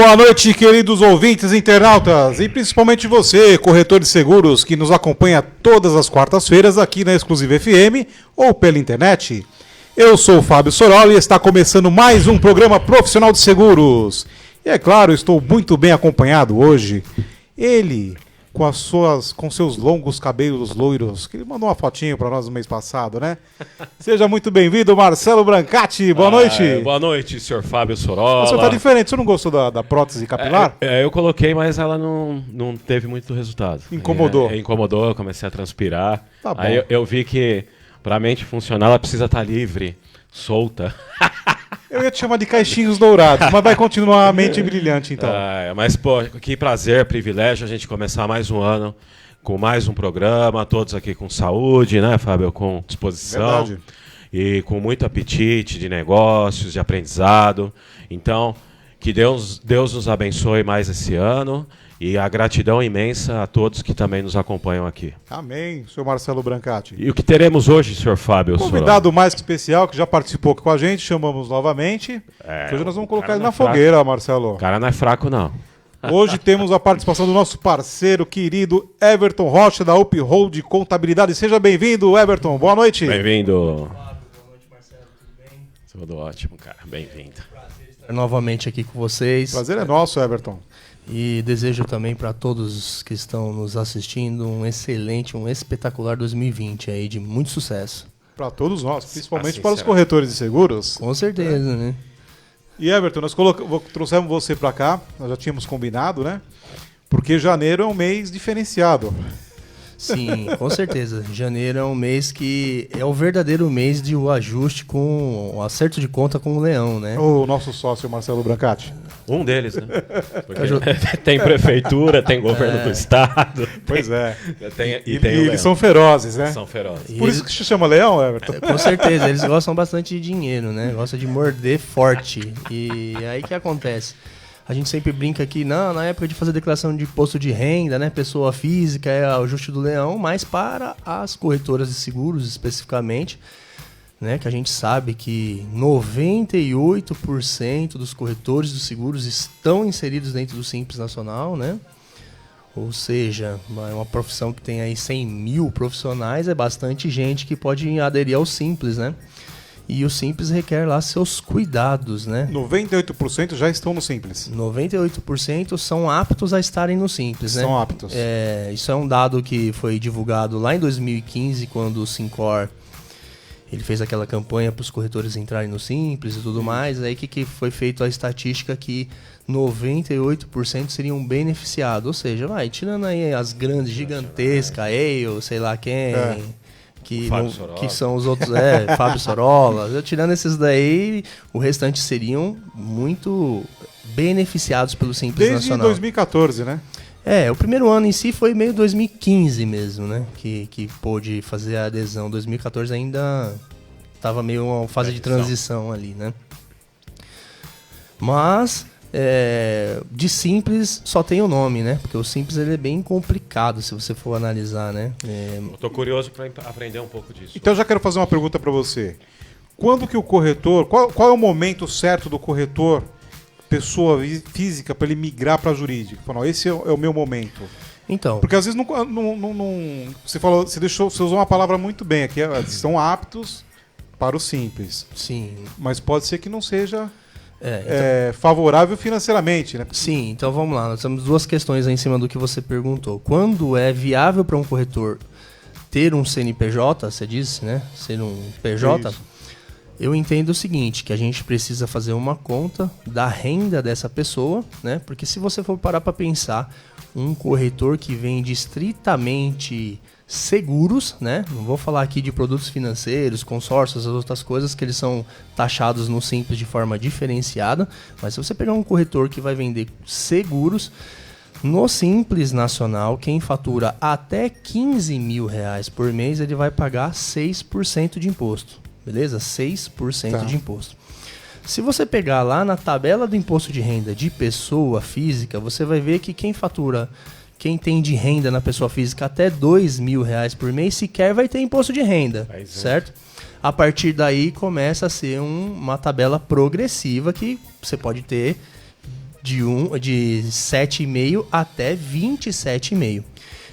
Boa noite, queridos ouvintes, internautas e principalmente você, corretor de seguros, que nos acompanha todas as quartas-feiras aqui na Exclusiva FM ou pela internet. Eu sou o Fábio Sorolla e está começando mais um programa profissional de seguros. E é claro, estou muito bem acompanhado hoje. Ele, com seus longos cabelos loiros, que ele mandou uma fotinho para nós no mês passado, né? Seja muito bem-vindo, Marcelo Brancati. Boa noite. Boa noite, senhor Fábio Sorolla. O senhor tá diferente, você não gostou da prótese capilar? Eu coloquei, mas ela não teve muito resultado. Incomodou? Incomodou, eu comecei a transpirar. Tá bom. Aí eu vi que para a mente funcionar, ela precisa estar livre, solta. Eu ia te chamar de caixinhos dourados, mas vai continuar a mente brilhante, então. Mas, pô, que prazer, privilégio a gente começar mais um ano com mais um programa, todos aqui com saúde, né, Fábio? Com disposição. Verdade. E com muito apetite de negócios, de aprendizado. Então, que Deus nos abençoe mais esse ano e a gratidão imensa a todos que também nos acompanham aqui. Amém, senhor Marcelo Brancati. E o que teremos hoje, senhor Fábio Sorolla? Convidado mais que especial, que já participou aqui com a gente, chamamos novamente. Hoje nós vamos colocar ele na fogueira, Marcelo. O cara não é fraco, não. Hoje temos a participação do nosso parceiro querido Everton Rocha, da Uphold Contabilidade. Seja bem-vindo, Everton. Boa noite. Bem-vindo. Boa noite, Marcelo. Tudo bem? Tudo ótimo, cara. Bem-vindo. Prazer estar novamente aqui com vocês. Prazer é nosso, Everton. E desejo também para todos que estão nos assistindo um excelente, um espetacular 2020 aí, de muito sucesso. Para todos nós, principalmente Assim para os será. corretores de seguros. Com certeza, né? E Everton, nós trouxemos você para cá, nós já tínhamos combinado, né? Porque janeiro é um mês diferenciado. Sim, com certeza. Janeiro é um mês que é o verdadeiro mês de o ajuste com o acerto de conta com o leão, né? O nosso sócio Marcelo Brancati. Um deles, né? Porque tem prefeitura, tem governo do estado. Pois é. Tem E o leão. eles são ferozes, né? São ferozes. Por isso que se chama leão, Everton. Com certeza, eles gostam bastante de dinheiro, né? Gostam de morder forte. E aí que acontece? A gente sempre brinca que na época de fazer declaração de imposto de renda, né? Pessoa física é o ajuste do leão, mas para as corretoras de seguros especificamente, né? Que a gente sabe que 98% dos corretores de seguros estão inseridos dentro do Simples Nacional, né? Ou seja, é uma profissão que tem aí 100 mil profissionais, é bastante gente que pode aderir ao Simples, né? E o Simples requer lá seus cuidados, né? 98% já estão no Simples. 98% são aptos a estarem no Simples, né? São aptos. Isso é um dado que foi divulgado lá em 2015, quando o Sincor ele fez aquela campanha para os corretores entrarem no Simples e tudo mais. Aí que foi feito a estatística que 98% seriam beneficiados. Ou seja, tirando aí as grandes, gigantescas, eu, sei lá quem... Que são os outros, Fábio Sorolla. Tirando esses daí, o restante seriam muito beneficiados pelo Simples Desde Nacional. 2014, né? O primeiro ano em si foi meio 2015 mesmo, né? Que pôde fazer a adesão. 2014 ainda estava meio uma fase de transição ali, né? Mas... de Simples só tem o nome, né? Porque o Simples ele é bem complicado se você for analisar, né? Eu tô curioso para aprender um pouco disso. Então eu já quero fazer uma pergunta para você. Quando que o corretor, qual é o momento certo do corretor, pessoa física, para ele migrar para jurídico? Falar, esse é o meu momento. Então, Porque às vezes você usou uma palavra muito bem aqui, são aptos para o Simples. sim. Mas pode ser que não seja Então, favorável financeiramente, né? sim, então vamos lá. Nós temos duas questões aí em cima do que você perguntou. Quando é viável para um corretor ter um CNPJ, você disse, né? Ser um PJ, Isso. eu entendo o seguinte, que a gente precisa fazer uma conta da renda dessa pessoa, né? Porque se você for parar para pensar, um corretor que vende estritamente seguros, né? Não vou falar aqui de produtos financeiros, consórcios, as outras coisas que eles são taxados no Simples de forma diferenciada, mas se você pegar um corretor que vai vender seguros, no Simples Nacional, quem fatura até 15 mil reais por mês, ele vai pagar 6% de imposto, beleza? 6% de imposto. Se você pegar lá na tabela do imposto de renda de pessoa física, você vai ver que quem tem de renda na pessoa física até 2 mil reais por mês sequer vai ter imposto de renda, certo? A partir daí começa a ser uma tabela progressiva que você pode ter de 7,5 até 27,5.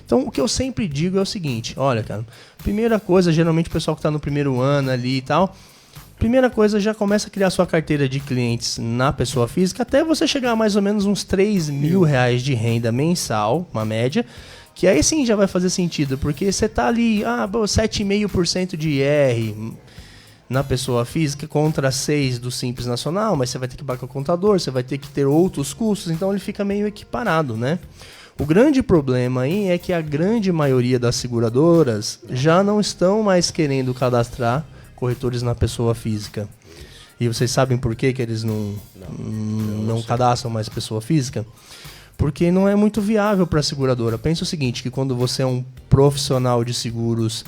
Então, o que eu sempre digo é o seguinte, olha, cara, primeira coisa, geralmente o pessoal que está no primeiro ano ali e tal, primeira coisa, já começa a criar sua carteira de clientes na pessoa física, até você chegar a mais ou menos uns R$3.000 de renda mensal, uma média, que aí sim já vai fazer sentido, porque você tá ali, 7,5% de IR na pessoa física contra 6% do Simples Nacional, mas você vai ter que pagar o contador, você vai ter que ter outros custos, então ele fica meio equiparado, né? O grande problema aí é que a grande maioria das seguradoras já não estão mais querendo cadastrar corretores na pessoa física. E vocês sabem por que eles não cadastram mais pessoa física? Porque não é muito viável para a seguradora. Pensa o seguinte, que quando você é um profissional de seguros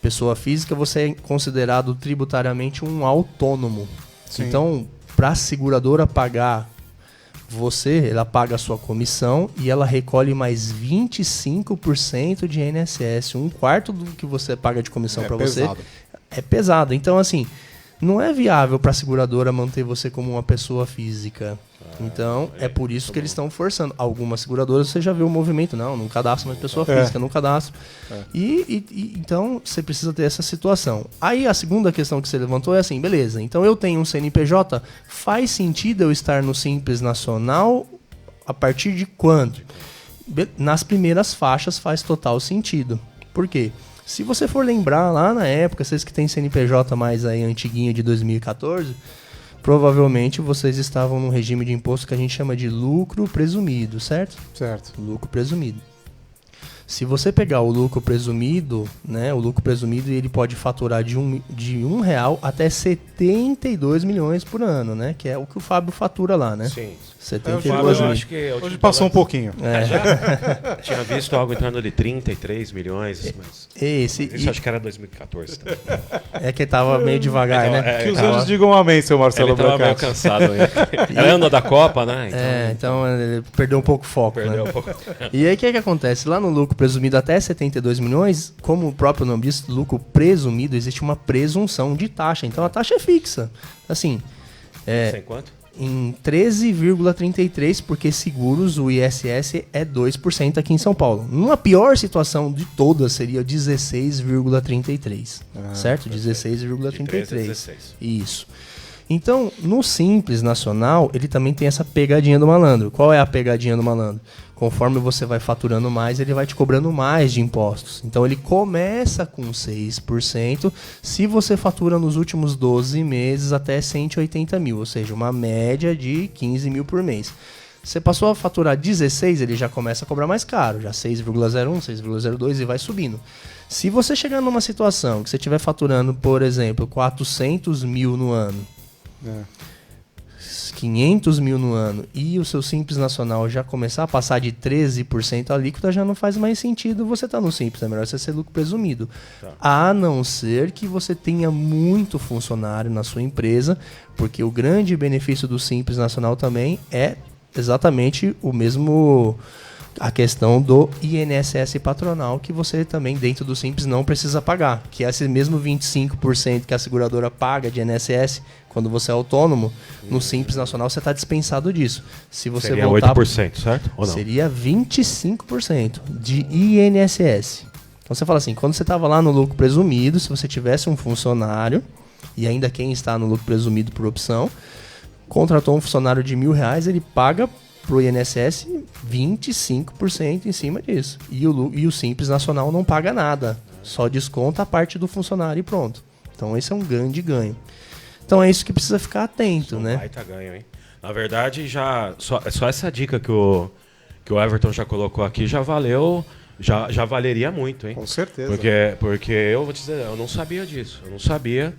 pessoa física, você é considerado tributariamente um autônomo. Sim. Então, para a seguradora pagar ela paga a sua comissão e ela recolhe mais 25% de INSS. Um quarto do que você paga de comissão para você é pesado. Então, assim, não é viável para a seguradora manter você como uma pessoa física. Então, é por isso que eles estão forçando. Algumas seguradoras você já viu o movimento, não cadastro mais pessoa física, não cadastro. Então, você precisa ter essa situação. Aí, a segunda questão que você levantou é assim, beleza, então eu tenho um CNPJ, faz sentido eu estar no Simples Nacional a partir de quando? Nas primeiras faixas faz total sentido. Por quê? Se você for lembrar lá na época, vocês que têm CNPJ mais aí antiguinho de 2014... provavelmente vocês estavam num regime de imposto que a gente chama de lucro presumido, certo? Certo. Lucro presumido. Se você pegar o lucro presumido, né, o lucro presumido ele pode faturar de um real até 72 milhões por ano, né? Que é o que o Fábio fatura lá, né? Sim. 72 milhões. Acho que hoje passou um pouquinho. Tinha visto algo em torno de 33 milhões, mas isso acho que era 2014 também. É que tava meio devagar, então, né? Que os anjos digam amém, seu Marcelo Brancati. Ele tava meio cansado. Era ano da Copa, né? Então ele perdeu um pouco o foco. Perdeu um pouco. E aí o que acontece? Lá no lucro presumido até 72 milhões, como o próprio nome diz, lucro presumido, existe uma presunção de taxa. Então a taxa é fixa. Assim, Sem quanto? Em 13,33%, porque seguros, o ISS é 2% aqui em São Paulo. Numa pior situação de todas, seria 16,33%. Certo? 16,33%. Isso. Então, no Simples Nacional, ele também tem essa pegadinha do malandro. Qual é a pegadinha do malandro? Conforme você vai faturando mais, ele vai te cobrando mais de impostos. Então, ele começa com 6%, se você fatura nos últimos 12 meses até 180 mil, ou seja, uma média de 15 mil por mês. Você passou a faturar 16, ele já começa a cobrar mais caro, já 6,01, 6,02 e vai subindo. Se você chegar numa situação que você estiver faturando, por exemplo, 400 mil no ano, 500 mil no ano e o seu Simples Nacional já começar a passar de 13% a líquida, já não faz mais sentido você estar no Simples, é melhor você ser lucro presumido. A não ser que você tenha muito funcionário na sua empresa, porque o grande benefício do Simples Nacional também é exatamente o mesmo, a questão do INSS patronal, que você também dentro do Simples não precisa pagar, que é esse mesmo 25% que a seguradora paga de INSS quando você é autônomo, no Simples Nacional você está dispensado disso. Se você seria voltar 8%, certo? Ou não? Seria 25% de INSS. Então você fala assim, quando você estava lá no lucro presumido, se você tivesse um funcionário, e ainda quem está no lucro presumido por opção, contratou um funcionário de R$1.000, ele paga para o INSS 25% em cima disso. E o Simples Nacional não paga nada, só desconta a parte do funcionário e pronto. Então esse é um grande ganho. Então é isso que precisa ficar atento, né? Baita ganho, hein? Na verdade, só essa dica que o Everton já colocou aqui já valeu, já valeria muito, hein? Com certeza. Porque eu vou te dizer, eu não sabia disso. Eu não sabia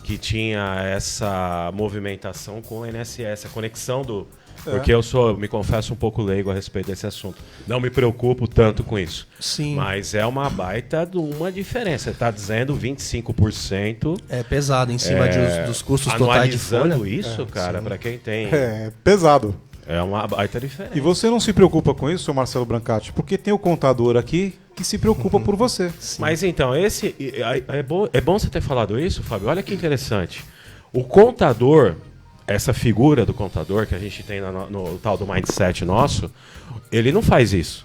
que tinha essa movimentação com o INSS, a conexão do... Porque eu me confesso, um pouco leigo a respeito desse assunto. Não me preocupo tanto com isso. Sim. Mas é uma baita de uma diferença. Você está dizendo 25%. É pesado em cima dos custos totais de folha. Anualizando isso, cara, para quem tem... É pesado. É uma baita diferença. E você não se preocupa com isso, seu Marcelo Brancati? Porque tem o contador aqui que se preocupa por você. Sim. Mas então, é bom você ter falado isso, Fábio. Olha que interessante. O contador, essa figura do contador que a gente tem no tal do mindset nosso, ele não faz isso.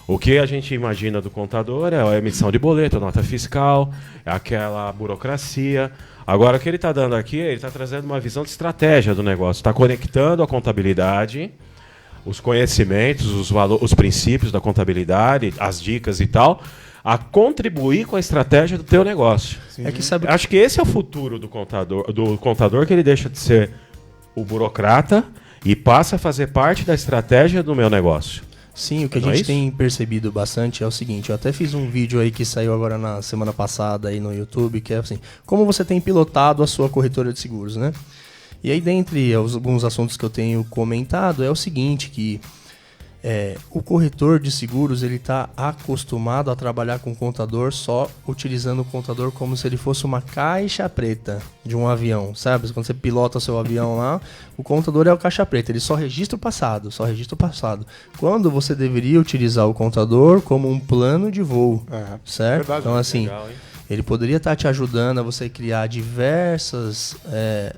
O que a gente imagina do contador é a emissão de boleto, nota fiscal, é aquela burocracia. Agora, o que ele está dando aqui, ele está trazendo uma visão de estratégia do negócio, está conectando a contabilidade, os conhecimentos, os princípios da contabilidade, as dicas e tal, a contribuir com a estratégia do teu negócio. É que sabe... Acho que esse é o futuro do contador, que ele deixa de ser o burocrata e passa a fazer parte da estratégia do meu negócio. Sim, o que a Não é gente isso? tem percebido bastante é o seguinte, eu até fiz um vídeo aí que saiu agora na semana passada aí no YouTube, que é assim, como você tem pilotado a sua corretora de seguros, né? E aí, dentre alguns assuntos que eu tenho comentado, é o seguinte, que o corretor de seguros, ele está acostumado a trabalhar com o contador só utilizando o contador como se ele fosse uma caixa preta de um avião, sabe? Quando você pilota o seu avião lá, o contador é o caixa preta, ele só registra o passado, Quando você deveria utilizar o contador como um plano de voo, certo? Verdade. Então, assim, Legal, hein? ele poderia estar te ajudando a você criar diversas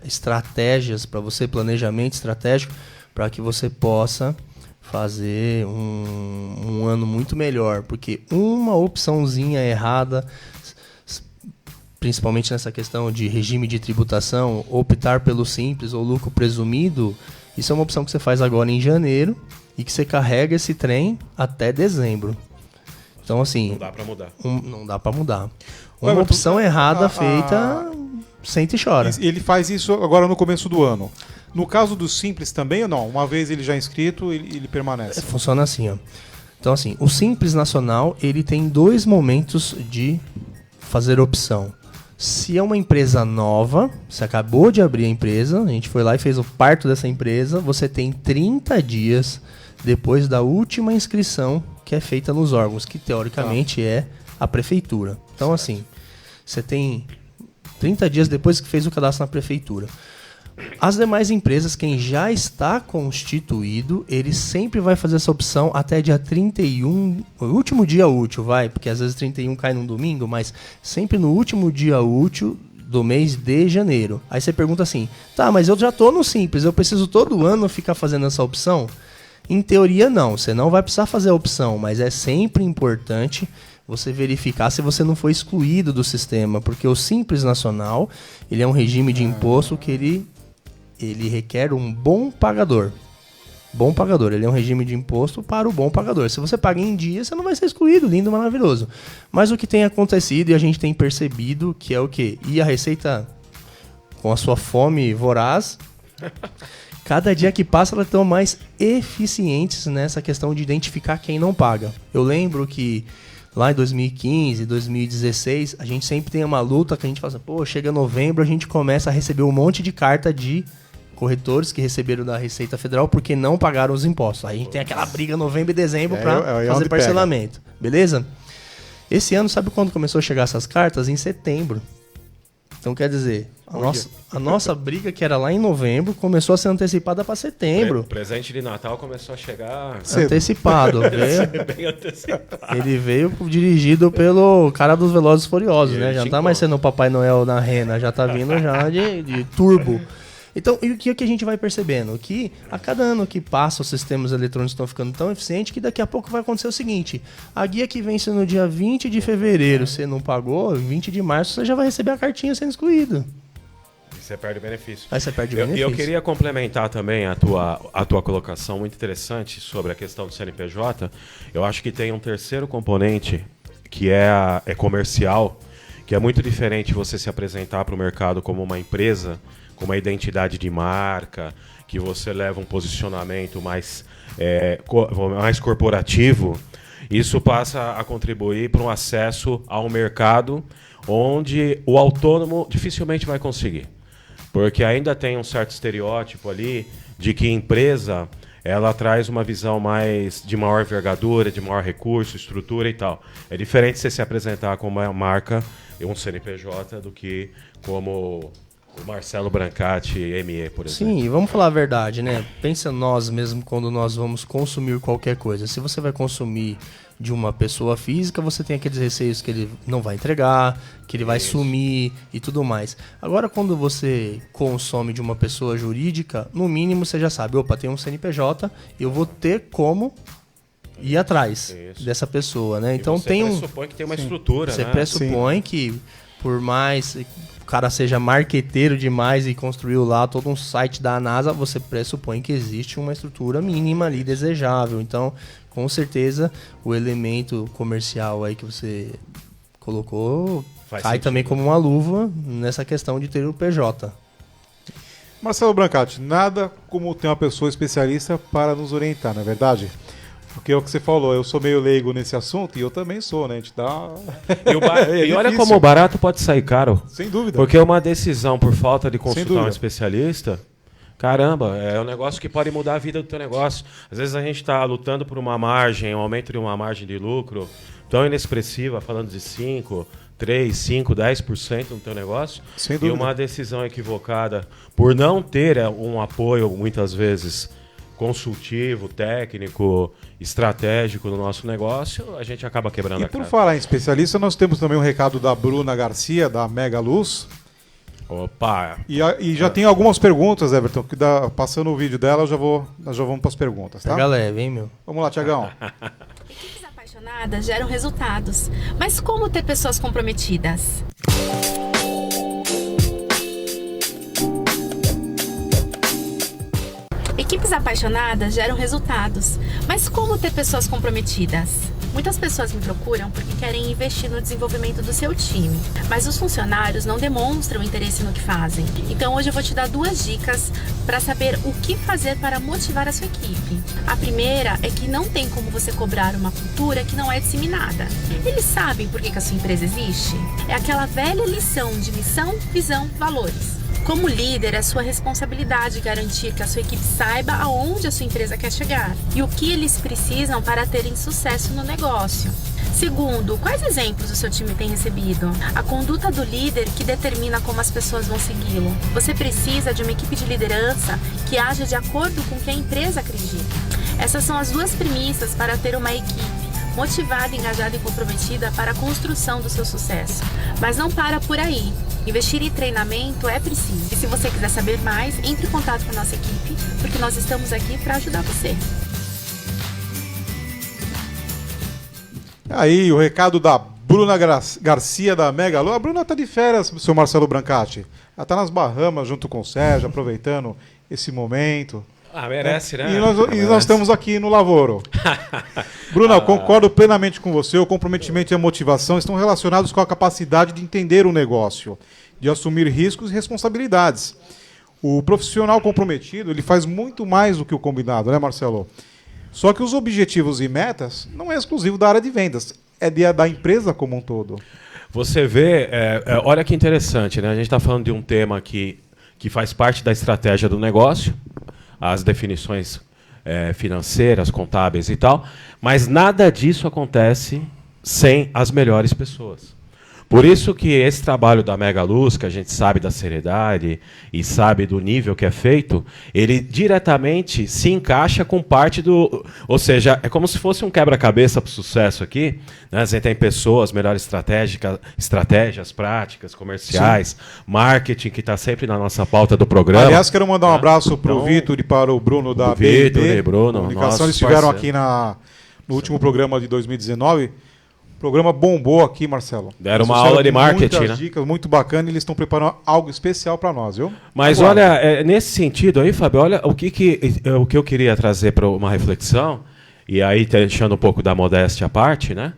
estratégias para você, planejamento estratégico, para que você possa fazer um ano muito melhor. Porque uma opçãozinha errada, principalmente nessa questão de regime de tributação, optar pelo simples ou lucro presumido, isso é uma opção que você faz agora em janeiro e que você carrega esse trem até dezembro. Então, assim... Não dá para mudar. Não dá para mudar. Ué, Uma mas opção errada feita, senta e chora. Ele faz isso agora no começo do ano. No caso do Simples também ou não? Uma vez ele já inscrito, ele permanece? Funciona assim, ó. Então, assim, o Simples Nacional, ele tem 2 momentos de fazer opção. Se é uma empresa nova, você acabou de abrir a empresa, a gente foi lá e fez o parto dessa empresa, você tem 30 dias depois da última inscrição que é feita nos órgãos, que teoricamente é a prefeitura. Então, assim, você tem 30 dias depois que fez o cadastro na prefeitura. As demais empresas, quem já está constituído, ele sempre vai fazer essa opção até dia 31, o último dia útil, porque às vezes 31 cai num domingo, mas sempre no último dia útil do mês de janeiro. Aí você pergunta assim, tá, mas eu já tô no Simples, eu preciso todo ano ficar fazendo essa opção? Em teoria não, você não vai precisar fazer a opção, mas é sempre importante você verificar se você não foi excluído do sistema, porque o Simples Nacional, ele é um regime de imposto que ele requer um bom pagador. Bom pagador, ele é um regime de imposto para o bom pagador. Se você paga em dia, você não vai ser excluído, lindo, maravilhoso. Mas o que tem acontecido e a gente tem percebido que é o quê? E a Receita, com a sua fome voraz, cada dia que passa elas estão mais eficientes nessa questão de identificar quem não paga. Eu lembro que lá em 2015, 2016, a gente sempre tem uma luta que a gente fala assim, pô, chega novembro, a gente começa a receber um monte de carta de corretores que receberam da Receita Federal porque não pagaram os impostos. Aí a gente tem aquela briga novembro e dezembro para fazer parcelamento. Beleza? Esse ano, sabe quando começou a chegar essas cartas? Em setembro. Então, quer dizer, a nossa briga, que era lá em novembro, começou a ser antecipada para setembro. O presente de Natal começou a chegar antecipado. bem antecipado. Ele veio dirigido pelo cara dos Velozes e Furiosos, né? Já não tá mais sendo o Papai Noel na rena, já tá vindo já de turbo. Então, e o que a gente vai percebendo? Que a cada ano que passa, os sistemas eletrônicos estão ficando tão eficientes que daqui a pouco vai acontecer o seguinte, a guia que vence no dia 20 de fevereiro, você não pagou, 20 de março você já vai receber a cartinha sendo excluído. Você perde o benefício. Aí você perde o benefício. Eu queria complementar também a tua colocação muito interessante sobre a questão do CNPJ. Eu acho que tem um terceiro componente que é comercial, que é muito diferente você se apresentar para o mercado como uma empresa, com uma identidade de marca, que você leva um posicionamento mais corporativo. Isso passa a contribuir para um acesso ao mercado onde o autônomo dificilmente vai conseguir. Porque ainda tem um certo estereótipo ali de que empresa ela traz uma visão mais de maior envergadura, de maior recurso, estrutura e tal. É diferente você se apresentar como uma marca, um CNPJ, do que como O Marcelo Brancati, ME, por exemplo. Sim, e vamos falar a verdade, né? Pensa nós mesmo quando nós vamos consumir qualquer coisa. Se você vai consumir de uma pessoa física, você tem aqueles receios que ele não vai entregar, que ele vai sumir e tudo mais. Agora, quando você consome de uma pessoa jurídica, no mínimo você já sabe, opa, tem um CNPJ, eu vou ter como ir atrás dessa pessoa, né? Então você tem pressupõe que tem uma estrutura, você né? pressupõe que por mais o cara seja marqueteiro demais e construiu lá todo um site da NASA, você pressupõe que existe uma estrutura mínima ali desejável. Então, com certeza, o elemento comercial aí que você colocou cai também como uma luva nessa questão de ter o PJ. Marcelo Brancati, nada como ter uma pessoa especialista para nos orientar, não é verdade? Porque é o que você falou, eu sou meio leigo nesse assunto e eu também sou, né? A gente dá... E olha como o barato pode sair caro. Sem dúvida. Porque uma decisão por falta de consultar um especialista, caramba, é um negócio que pode mudar a vida do teu negócio. Às vezes a gente está lutando por uma margem, um aumento de uma margem de lucro tão inexpressiva, falando de 5%, 3%, 5%, 10% no teu negócio. Sem dúvida. E uma decisão equivocada por não ter um apoio, muitas vezes, consultivo, técnico, estratégico no nosso negócio, a gente acaba quebrando a cara. E por falar em especialista, nós temos também um recado da Bruna Garcia, da Mega Luz. Opa! E já tem algumas perguntas, Everton, que passando o vídeo dela, nós já vamos para as perguntas, tá? Pega leve, hein, meu? Vamos lá, Tiagão. Equipes apaixonadas geram resultados, mas como ter pessoas comprometidas? Equipes apaixonadas geram resultados, mas como ter pessoas comprometidas? Muitas pessoas me procuram porque querem investir no desenvolvimento do seu time, mas os funcionários não demonstram interesse no que fazem. Então hoje eu vou te dar 2 dicas para saber o que fazer para motivar a sua equipe. A primeira é que não tem como você cobrar uma cultura que não é disseminada. Eles sabem por que a sua empresa existe? É aquela velha lição de missão, visão, valores. Como líder, é sua responsabilidade garantir que a sua equipe saiba aonde a sua empresa quer chegar e o que eles precisam para terem sucesso no negócio. Segundo, quais exemplos o seu time tem recebido? A conduta do líder que determina como as pessoas vão segui-lo. Você precisa de uma equipe de liderança que haja de acordo com o que a empresa acredita. Essas são as 2 premissas para ter uma equipe motivada, engajada e comprometida para a construção do seu sucesso. Mas não para por aí. Investir em treinamento é preciso. E se você quiser saber mais, entre em contato com a nossa equipe, porque nós estamos aqui para ajudar você. Aí, o recado da Bruna Garcia, da Mega Luz. A Bruna tá de férias, seu Marcelo Brancati. Ela tá nas Bahamas, junto com o Sérgio, aproveitando esse momento. Ah, merece, né? E nós estamos aqui no Lavoro. Bruna, eu concordo plenamente com você. O comprometimento e a motivação estão relacionados com a capacidade de entender o negócio, de assumir riscos e responsabilidades. O profissional comprometido, ele faz muito mais do que o combinado, né, Marcelo? Só que os objetivos e metas não é exclusivo da área de vendas, é da empresa como um todo. Você vê, olha que interessante, né? A gente está falando de um tema que faz parte da estratégia do negócio, as definições financeiras, contábeis e tal, mas nada disso acontece sem as melhores pessoas. Por isso que esse trabalho da Mega Luz, que a gente sabe da seriedade e sabe do nível que é feito, ele diretamente se encaixa com parte do... Ou seja, é como se fosse um quebra-cabeça para o sucesso aqui. Né? A gente tem pessoas, melhores estratégias práticas, comerciais, sim, marketing, que está sempre na nossa pauta do programa. Aliás, quero mandar um abraço para o Vitor e para o Bruno da Vitor e Bruno, Comunicação. Eles estiveram aqui no último programa de 2019. O programa bombou aqui, Marcelo. Deram uma aula de marketing, muitas né? Dicas muito bacana, e eles estão preparando algo especial para nós, viu? Mas olha, nesse sentido aí, Fábio, olha o que eu queria trazer para uma reflexão, e aí deixando um pouco da modéstia à parte, né?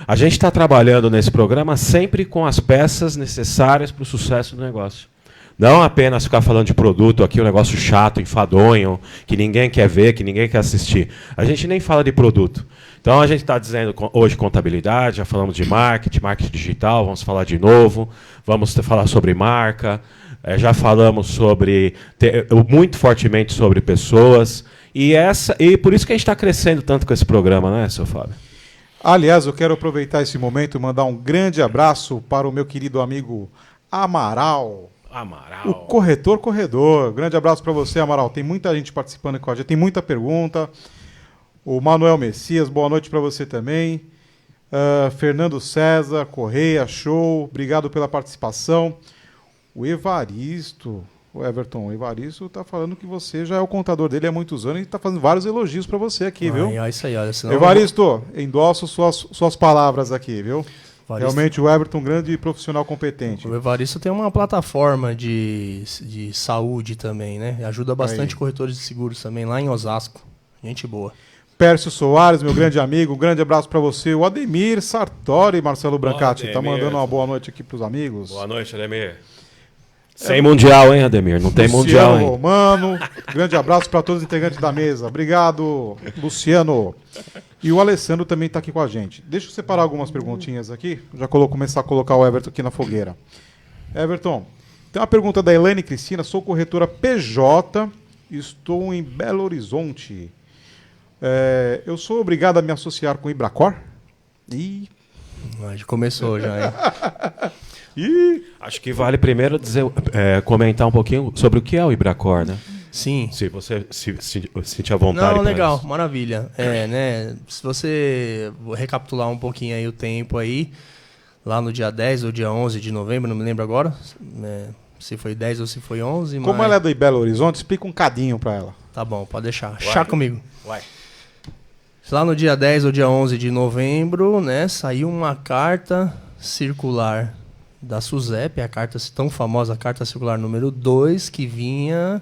A gente está trabalhando nesse programa sempre com as peças necessárias para o sucesso do negócio. Não apenas ficar falando de produto aqui, um negócio chato, enfadonho, que ninguém quer ver, que ninguém quer assistir. A gente nem fala de produto. Então, a gente está dizendo hoje contabilidade, já falamos de marketing digital, vamos falar de novo, vamos falar sobre marca, já falamos sobre muito fortemente sobre pessoas, e por isso que a gente está crescendo tanto com esse programa, né, seu Fábio? Aliás, eu quero aproveitar esse momento e mandar um grande abraço para o meu querido amigo Amaral. Amaral. O corredor. Grande abraço para você, Amaral. Tem muita gente participando com a gente, tem muita pergunta. O Manuel Messias, boa noite para você também. Fernando César, Correia, show. Obrigado pela participação. O Evaristo, o Everton, o Evaristo tá falando que você já é o contador dele há muitos anos e tá fazendo vários elogios para você aqui, viu? É isso aí, olha. Senão Evaristo, endosso suas palavras aqui, viu? Evaristo. Realmente o Everton, um grande profissional competente. O Evaristo tem uma plataforma de saúde também, né? Ajuda bastante Aí. corretores de seguros também, lá em Osasco. Gente boa. Pércio Soares, meu grande amigo, um grande abraço para você. O Ademir Sartori, Marcelo Brancati, tá Ademir. mandando uma boa noite aqui pros amigos. Boa noite, Ademir. Sem mundial, hein, Ademir? Não tem mundial, Luciano hein? Romano, grande abraço para todos os integrantes da mesa. Obrigado, Luciano. E o Alessandro também está aqui com a gente. Deixa eu separar algumas perguntinhas aqui. Já começar a colocar o Everton aqui na fogueira. Everton, tem uma pergunta da Elaine Cristina. Sou corretora PJ, estou em Belo Horizonte. Eu sou obrigado a me associar com o Ibracor? Ih. Já começou já, hein? Ih. Acho que vale primeiro comentar um pouquinho sobre o que é o Ibracor, né? Sim. Se você se sentir à vontade. Não, pra legal, isso. maravilha. Né? Se você vou recapitular um pouquinho aí o tempo aí, lá no dia 10 ou dia 11 de novembro, não me lembro agora, se foi 10 ou se foi 11. Como mas... ela é do Belo Horizonte, explica um cadinho para ela. Tá bom, pode deixar. Chá comigo. Vai. Lá no dia 10 ou dia 11 de novembro, né, saiu uma carta circular da SUSEP, a carta tão famosa, a carta circular número 2, que vinha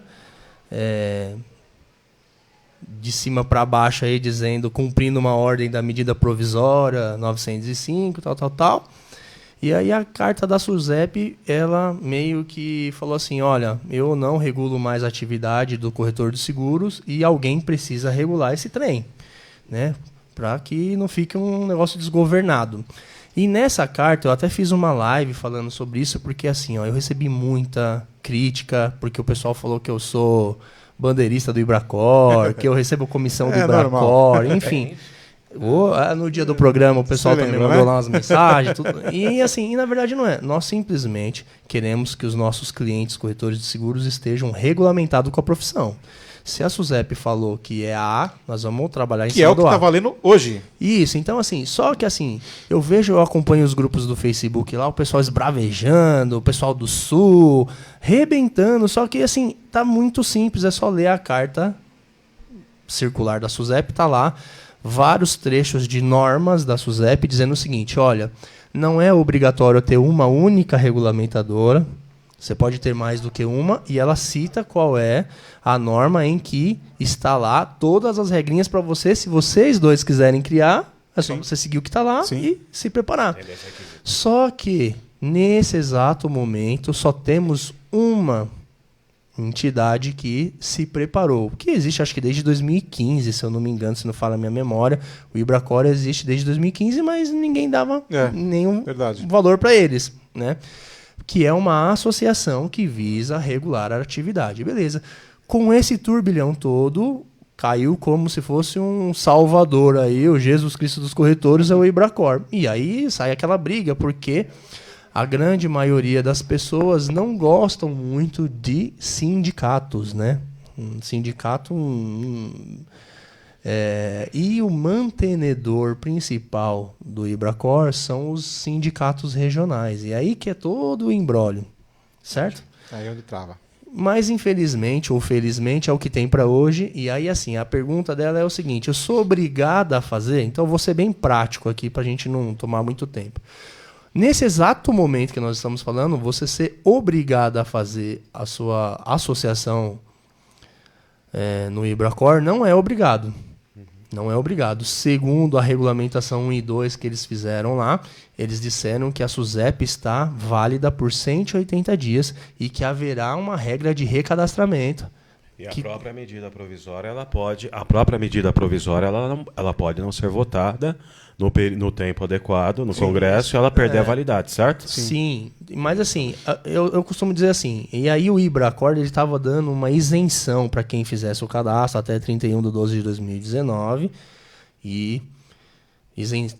de cima para baixo aí dizendo, cumprindo uma ordem da medida provisória 905, tal. E aí a carta da SUSEP, ela meio que falou assim, olha, eu não regulo mais a atividade do corretor de seguros e alguém precisa regular esse trem, né? Para que não fique um negócio desgovernado. E nessa carta eu até fiz uma live falando sobre isso, porque assim, eu recebi muita crítica, porque o pessoal falou que eu sou bandeirista do Ibracor, que eu recebo comissão do Ibracor, enfim. No dia do programa o pessoal também mandou lá umas mensagens. Tudo. E assim, na verdade não é. Nós simplesmente queremos que os nossos clientes corretores de seguros estejam regulamentados com a profissão. Se a SUSEP falou que é A, nós vamos trabalhar em cima do A. Que é o que está valendo hoje. Isso, então assim, só que assim, eu acompanho os grupos do Facebook lá, o pessoal esbravejando, o pessoal do Sul, rebentando, só que assim, tá muito simples, é só ler a carta circular da SUSEP, tá lá, vários trechos de normas da SUSEP dizendo o seguinte, olha, não é obrigatório ter uma única regulamentadora, você pode ter mais do que uma, e ela cita qual é a norma em que está lá todas as regrinhas para você. Se vocês dois quiserem criar, é só você seguir o que está lá e se preparar. Só que, nesse exato momento, só temos uma entidade que se preparou. Que existe, acho que desde 2015, se eu não me engano, se não fala a minha memória. O Ibracor existe desde 2015, mas ninguém dava nenhum valor para eles, né? Que é uma associação que visa regular a atividade. Beleza. Com esse turbilhão todo, caiu como se fosse um salvador aí, o Jesus Cristo dos corretores é o Ibracor. E aí sai aquela briga, porque a grande maioria das pessoas não gostam muito de sindicatos, né? Um sindicato... e o mantenedor principal do Ibracor são os sindicatos regionais. E aí que é todo o imbróglio, certo? Aí onde trava. Mas infelizmente ou felizmente é o que tem para hoje. E aí assim, a pergunta dela é o seguinte, eu sou obrigada a fazer? Então eu vou ser bem prático aqui para a gente não tomar muito tempo. Nesse exato momento que nós estamos falando, você ser obrigada a fazer a sua associação no Ibracor não é obrigado. Não é obrigado. Segundo a regulamentação 1 e 2 que eles fizeram lá, eles disseram que a SUSEP está válida por 180 dias e que haverá uma regra de recadastramento. E a própria medida provisória, ela pode não ser votada no tempo adequado, no Congresso, e ela perder a validade, certo? Sim, mas assim, eu costumo dizer assim, e aí o Ibracor estava dando uma isenção para quem fizesse o cadastro até 31/12/2019, e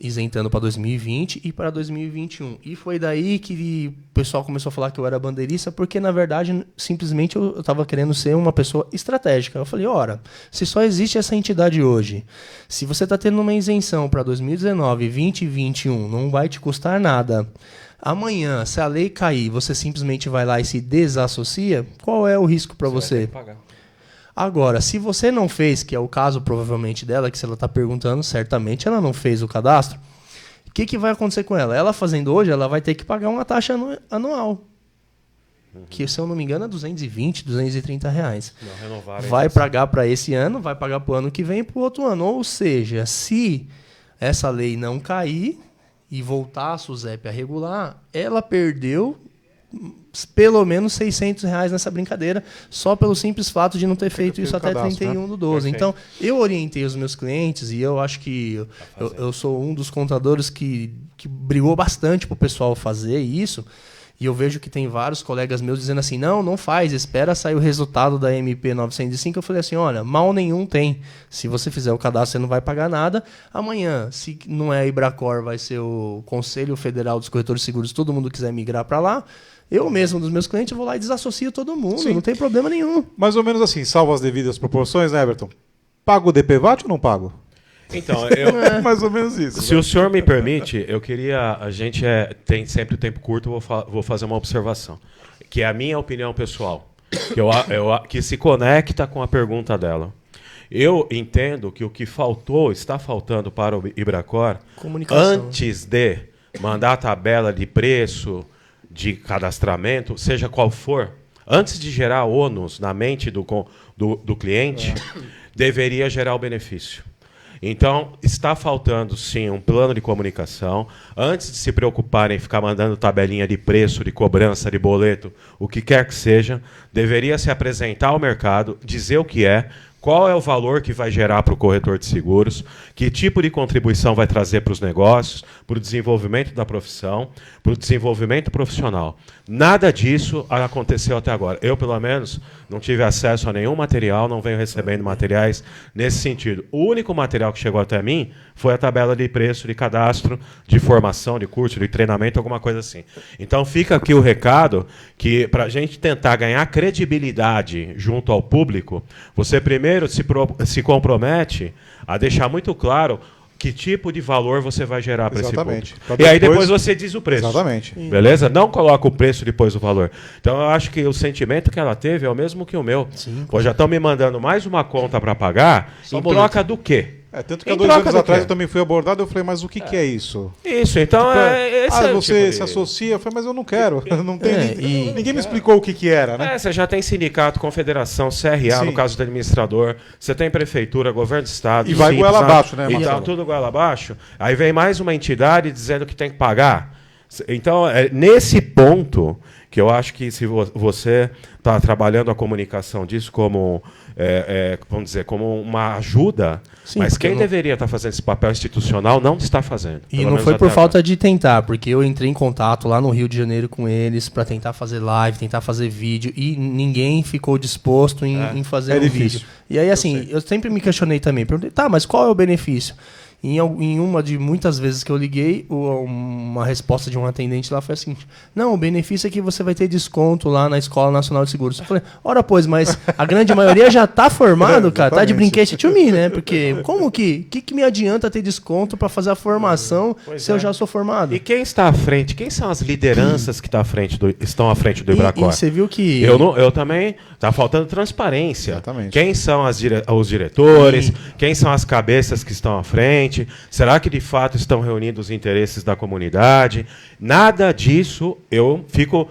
isentando para 2020 e para 2021. E foi daí que o pessoal começou a falar que eu era bandeirista, porque, na verdade, simplesmente eu estava querendo ser uma pessoa estratégica. Eu falei, ora, se só existe essa entidade hoje, se você está tendo uma isenção para 2019, 20 e 21, não vai te custar nada. Amanhã, se a lei cair, você simplesmente vai lá e se desassocia, qual é o risco para você? Vai ter que pagar. Agora, se você não fez, que é o caso provavelmente dela, que se ela está perguntando, certamente ela não fez o cadastro, o que vai acontecer com ela? Ela fazendo hoje, ela vai ter que pagar uma taxa anual, que, se eu não me engano, é 220, 230 reais. Não renovaram. Vai pagar para esse ano, vai pagar para o ano que vem e para o outro ano. Ou seja, se essa lei não cair e voltar a SUSEP a regular, ela perdeu pelo menos 600 reais nessa brincadeira, só pelo simples fato de não ter feito isso até 31 do 12. Então, eu orientei os meus clientes e eu acho que eu sou um dos contadores que brigou bastante para o pessoal fazer isso. E eu vejo que tem vários colegas meus dizendo assim, não faz, espera sair o resultado da MP 905. Eu falei assim, olha, mal nenhum tem. Se você fizer o cadastro, você não vai pagar nada. Amanhã, se não é a Ibracor, vai ser o Conselho Federal dos Corretores de Seguros, todo mundo quiser migrar para lá. Eu mesmo, dos meus clientes, vou lá e desassocio todo mundo. Sim. Não tem problema nenhum. Mais ou menos assim, salvo as devidas proporções, né, Everton? Pago o DPVAT ou não pago? Então, mais ou menos isso. Se o senhor me permite, eu queria... A gente tem sempre o tempo curto, vou fazer uma observação, que é a minha opinião pessoal, que se conecta com a pergunta dela. Eu entendo que o que está faltando para o Ibracor, antes de mandar a tabela de preço, de cadastramento, seja qual for, antes de gerar ônus na mente do cliente, deveria gerar o benefício. Então, está faltando, sim, um plano de comunicação. Antes de se preocuparem em ficar mandando tabelinha de preço, de cobrança, de boleto, o que quer que seja, deveria se apresentar ao mercado, dizer o que é, qual é o valor que vai gerar para o corretor de seguros, que tipo de contribuição vai trazer para os negócios, para o desenvolvimento da profissão, para o desenvolvimento profissional. Nada disso aconteceu até agora. Eu, pelo menos, não tive acesso a nenhum material, não venho recebendo materiais nesse sentido. O único material que chegou até mim foi a tabela de preço, de cadastro, de formação, de curso, de treinamento, alguma coisa assim. Então, fica aqui o recado que, para a gente tentar ganhar credibilidade junto ao público, você primeiro se compromete a deixar muito claro que tipo de valor você vai gerar para esse público. E aí depois você diz o preço. Exatamente. Beleza? Não coloca o preço depois do valor. Então eu acho que o sentimento que ela teve é o mesmo que o meu. Sim. Pô, já estão me mandando mais uma conta para pagar, em troca do quê? Tanto que há 2 anos atrás eu também fui abordado, eu falei, mas o que é isso? Isso, então você se associa, eu falei, mas eu não quero. Não tem ninguém me explicou o que era, né? Você já tem sindicato, confederação, CRA, no caso do administrador, você tem prefeitura, governo do estado. E vai goela abaixo, né, Marcelo? Então, tudo goela abaixo. Aí vem mais uma entidade dizendo que tem que pagar. Então, nesse ponto, que eu acho que se você está trabalhando a comunicação disso como, vamos dizer, como uma ajuda, sim, mas quem deveria estar fazendo esse papel institucional não está fazendo. E não foi por falta de tentar, porque eu entrei em contato lá no Rio de Janeiro com eles para tentar fazer live, tentar fazer vídeo, e ninguém ficou disposto em fazer um vídeo. E aí, assim, eu sempre me questionei também, perguntei, tá, mas qual é o benefício? Em uma de muitas vezes que eu liguei, uma resposta de um atendente lá foi assim: não, o benefício é que você vai ter desconto lá na Escola Nacional de Seguros. Eu falei, ora pois, mas a grande maioria já tá formado, cara, tá de brinquedo to me, né? Porque como que me adianta ter desconto para fazer a formação se eu já sou formado? E quem está à frente? Quem são as lideranças que estão à frente do Ibracor? E você viu que... Eu também... Tá faltando transparência. Exatamente. Quem são os diretores? Quem são as cabeças que estão à frente? Será que de fato estão reunindo os interesses da comunidade? Nada disso. Eu fico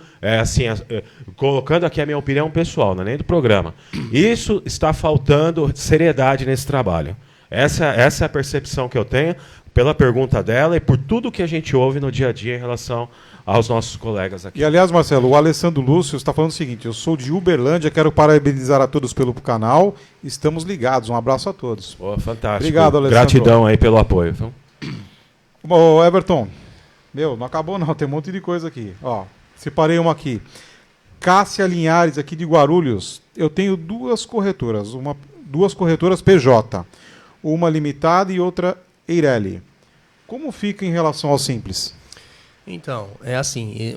colocando aqui a minha opinião pessoal, não é nem do programa. Isso está faltando seriedade nesse trabalho. Essa é a percepção que eu tenho pela pergunta dela e por tudo que a gente ouve no dia a dia em relação aos nossos colegas aqui. E, aliás, Marcelo, o Alessandro Lúcio está falando o seguinte: eu sou de Uberlândia, quero parabenizar a todos pelo canal, estamos ligados, um abraço a todos. Oh, fantástico. Obrigado, Alessandro. Gratidão aí pelo apoio. Viu? Ô, Everton, não acabou não, tem um monte de coisa aqui. Ó, separei uma aqui. Cássia Linhares, aqui de Guarulhos. Eu tenho duas corretoras PJ, uma limitada e outra Eireli. Como fica em relação ao Simples? Então, é assim,